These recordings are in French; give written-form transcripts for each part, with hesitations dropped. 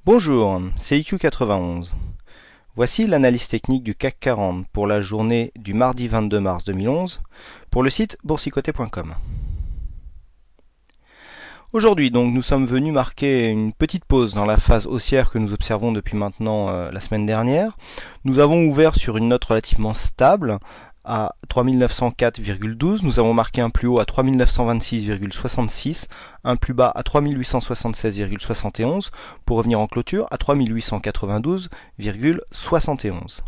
Bonjour, c'est IQ91. Voici l'analyse technique du CAC 40 pour la journée du mardi 22 mars 2011 pour le site boursicoté.com. Aujourd'hui, donc, nous sommes venus marquer une petite pause dans la phase haussière que nous observons depuis maintenant la semaine dernière. Nous avons ouvert sur une note relativement stable à 3904,12. Nous avons marqué un plus haut à 3926,66, un plus bas à 3876,71 pour revenir en clôture à 3892,71.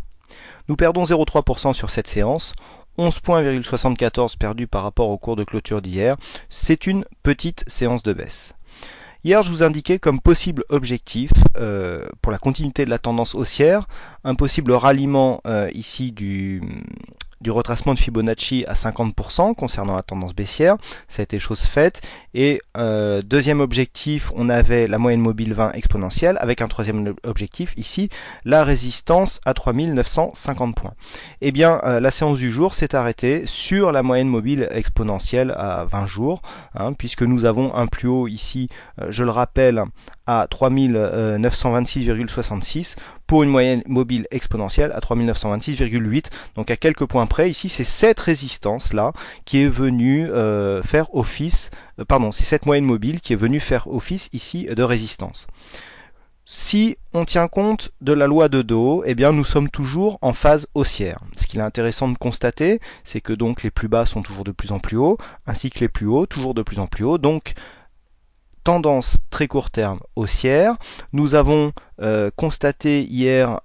Nous perdons 0,3% sur cette séance. 11,74 perdus par rapport au cours de clôture d'hier. C'est une petite séance de baisse. Hier, je vous indiquais comme possible objectif pour la continuité de la tendance haussière, un possible ralliement ici du retracement de Fibonacci à 50% concernant la tendance baissière. Ça a été chose faite. Et deuxième objectif, on avait la moyenne mobile 20 exponentielle avec un troisième objectif ici, la résistance à 3950 points. Eh bien, la séance du jour s'est arrêtée sur la moyenne mobile exponentielle à 20 jours, puisque nous avons un plus haut ici, je le rappelle, à 3926,66 pour une moyenne mobile exponentielle à 3926,8. Donc à quelques points près, ici c'est cette résistance là qui est venue faire office, c'est cette moyenne mobile qui est venue faire office ici de résistance. Si on tient compte de la loi de Dow, eh bien nous sommes toujours en phase haussière. Ce qu'il est intéressant de constater, c'est que donc les plus bas sont toujours de plus en plus hauts, ainsi que les plus hauts toujours de plus en plus hauts. Donc tendance très court terme haussière. Nous avons constaté hier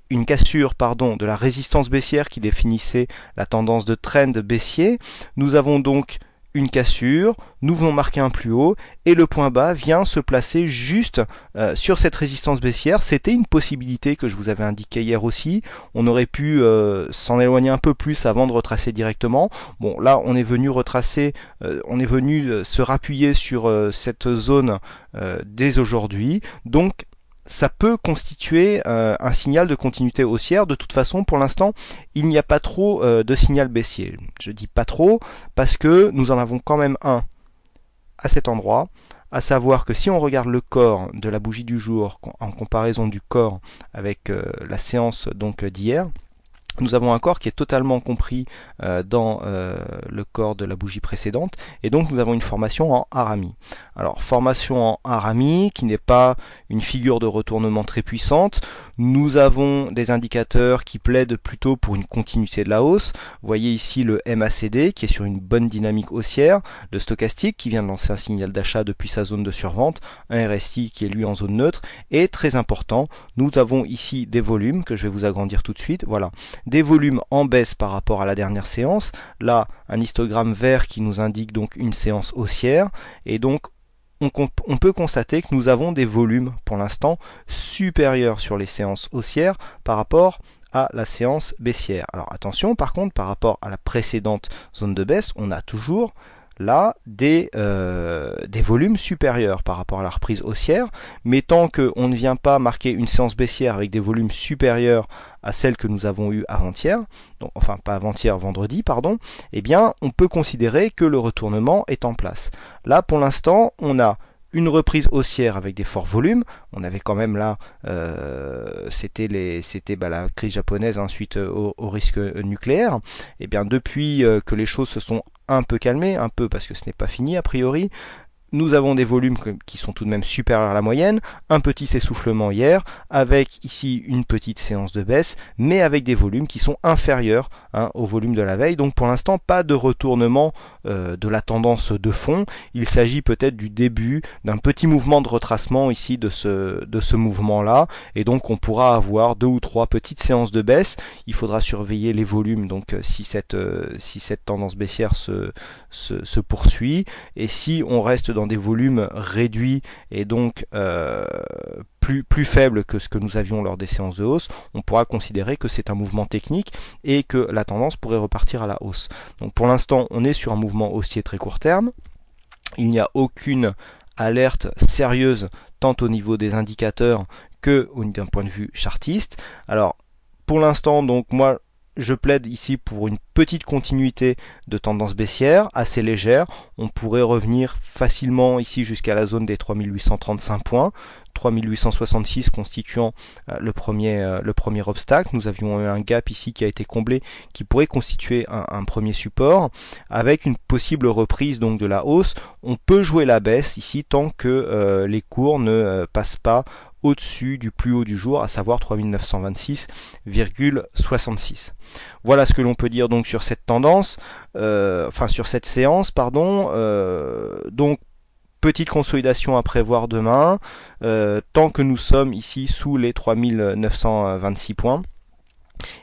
une cassure de la résistance baissière qui définissait la tendance de trend baissier. Nous avons donc une cassure, nous venons marquer un plus haut et le point bas vient se placer juste sur cette résistance baissière. C'était une possibilité que je vous avais indiqué hier aussi. On aurait pu s'en éloigner un peu plus avant de retracer directement. Bon, là on est venu retracer, on est venu se rappuyer sur cette zone dès aujourd'hui. Donc ça peut constituer un signal de continuité haussière. De toute façon, pour l'instant, il n'y a pas trop de signal baissier. Je dis pas trop parce que nous en avons quand même un à cet endroit, à savoir que si on regarde le corps de la bougie du jour en comparaison du corps avec la séance donc d'hier, nous avons un corps qui est totalement compris dans le corps de la bougie précédente, et donc nous avons une formation en harami. Alors formation en harami qui n'est pas une figure de retournement très puissante. Nous avons des indicateurs qui plaident plutôt pour une continuité de la hausse. Vous voyez ici le MACD qui est sur une bonne dynamique haussière, le stochastique qui vient de lancer un signal d'achat depuis sa zone de survente, un RSI qui est lui en zone neutre, et très important, nous avons ici des volumes que je vais vous agrandir tout de suite. Voilà, des volumes en baisse par rapport à la dernière séance. Là, un histogramme vert qui nous indique donc une séance haussière, et donc on peut constater que nous avons des volumes pour l'instant supérieurs sur les séances haussières par rapport à la séance baissière. Alors attention, par contre, par rapport à la précédente zone de baisse, on a toujours là des volumes supérieurs par rapport à la reprise haussière, mais tant qu'on ne vient pas marquer une séance baissière avec des volumes supérieurs à celle que nous avons eue avant-hier, enfin pas avant-hier, vendredi, pardon, eh bien on peut considérer que le retournement est en place. Là pour l'instant on a une reprise haussière avec des forts volumes. On avait quand même là, c'était la crise japonaise suite au risque nucléaire. Et bien depuis que les choses se sont un peu calmées, un peu parce que ce n'est pas fini a priori, nous avons des volumes qui sont tout de même supérieurs à la moyenne, un petit essoufflement hier, avec ici une petite séance de baisse, mais avec des volumes qui sont inférieurs au volume de la veille. Donc pour l'instant, pas de retournement de la tendance de fond. Il s'agit peut-être du début d'un petit mouvement de retracement ici de ce mouvement-là, et donc on pourra avoir 2 ou 3 petites séances de baisse. Il faudra surveiller les volumes, donc si cette tendance baissière se poursuit, et si on reste dans des volumes réduits et donc plus faibles que ce que nous avions lors des séances de hausse, on pourra considérer que c'est un mouvement technique et que la tendance pourrait repartir à la hausse. Donc pour l'instant, on est sur un mouvement haussier très court terme. Il n'y a aucune alerte sérieuse tant au niveau des indicateurs que d'un point de vue chartiste. Alors pour l'instant, donc moi je plaide ici pour une petite continuité de tendance baissière, assez légère. On pourrait revenir facilement ici jusqu'à la zone des 3835 points. 3866 constituant le premier obstacle. Nous avions eu un gap ici qui a été comblé, qui pourrait constituer un premier support, avec une possible reprise donc de la hausse. On peut jouer la baisse ici tant que les cours ne passent pas au-dessus du plus haut du jour, à savoir 3926,66. Voilà ce que l'on peut dire donc sur cette tendance, sur cette séance, pardon. Donc petite consolidation à prévoir demain, tant que nous sommes ici sous les 3926 points.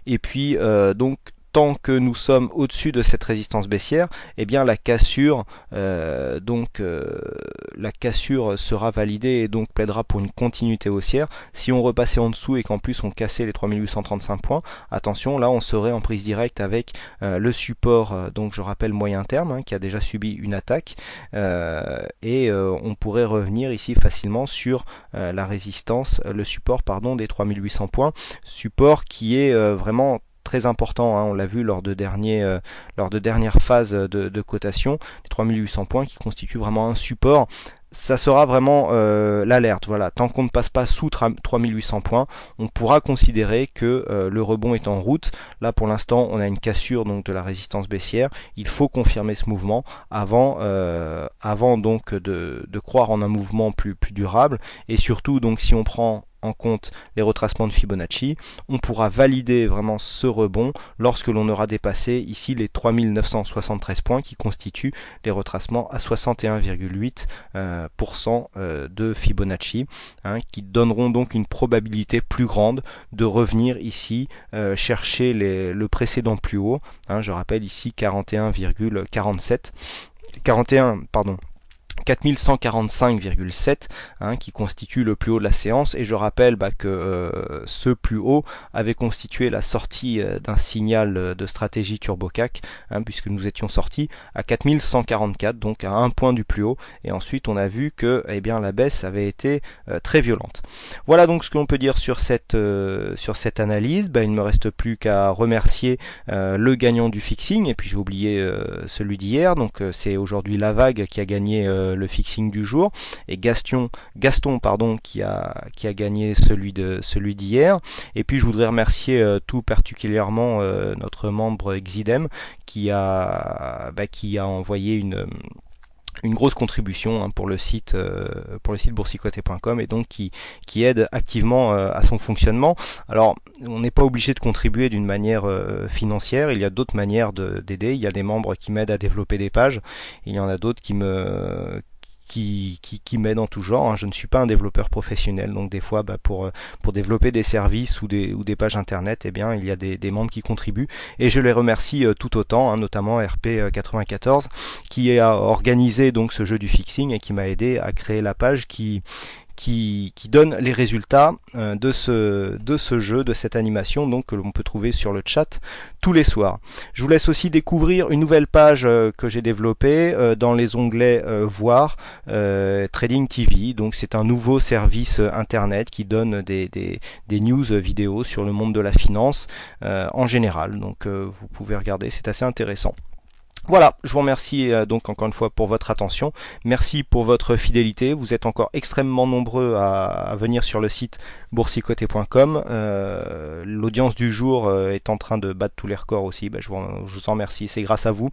Et puis donc tant que nous sommes au-dessus de cette résistance baissière, eh bien la cassure sera validée et donc plaidera pour une continuité haussière. Si on repassait en dessous et qu'en plus on cassait les 3835 points, attention, là on serait en prise directe avec le support, donc je rappelle moyen terme, qui a déjà subi une attaque, et on pourrait revenir ici facilement sur la résistance, le support pardon des 3800 points, support qui est vraiment très important, on l'a vu lors de dernières phases de cotation, les 3800 points qui constituent vraiment un support. Ça sera vraiment l'alerte. Voilà. Tant qu'on ne passe pas sous 3800 points, on pourra considérer que le rebond est en route. Là, pour l'instant, on a une cassure donc de la résistance baissière. Il faut confirmer ce mouvement avant donc de croire en un mouvement plus durable. Et surtout, donc, si on prend en compte les retracements de Fibonacci, on pourra valider vraiment ce rebond lorsque l'on aura dépassé ici les 3973 points qui constituent les retracements à 61,8% de Fibonacci, qui donneront donc une probabilité plus grande de revenir ici chercher le précédent plus haut, je rappelle ici 41,47 4145,7 qui constitue le plus haut de la séance, et je rappelle que ce plus haut avait constitué la sortie d'un signal de stratégie TurboCAC, puisque nous étions sortis à 4144, donc à un point du plus haut, et ensuite on a vu que la baisse avait été très violente. Voilà donc ce que l'on peut dire sur cette analyse. Il ne me reste plus qu'à remercier le gagnant du fixing, et puis j'ai oublié celui d'hier, donc c'est aujourd'hui La Vague qui a gagné le fixing du jour, et Gaston qui a gagné celui d'hier. Et puis je voudrais remercier tout particulièrement notre membre Xidem qui a envoyé une grosse contribution pour le site boursicoté.com, et donc qui aide activement à son fonctionnement. Alors on n'est pas obligé de contribuer d'une manière financière, il y a d'autres manières d'aider. Il y a des membres qui m'aident à développer des pages, il y en a d'autres qui m'aident en tout genre. Je ne suis pas un développeur professionnel, donc des fois pour développer des services ou des pages internet, il y a des membres qui contribuent, et je les remercie tout autant, notamment RP94 qui a organisé donc ce jeu du fixing et qui m'a aidé à créer la page qui donne les résultats de ce jeu, de cette animation, donc que l'on peut trouver sur le chat tous les soirs. Je vous laisse aussi découvrir une nouvelle page que j'ai développée dans les onglets Voir, Trading TV. Donc c'est un nouveau service internet qui donne des news vidéo sur le monde de la finance en général. Donc vous pouvez regarder, c'est assez intéressant. Voilà, je vous remercie donc encore une fois pour votre attention. Merci pour votre fidélité. Vous êtes encore extrêmement nombreux à venir sur le site boursicoté.com. L'audience du jour est en train de battre tous les records aussi. Je vous en remercie, c'est grâce à vous.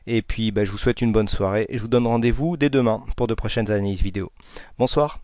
Et puis je vous souhaite une bonne soirée et je vous donne rendez-vous dès demain pour de prochaines analyses vidéo. Bonsoir.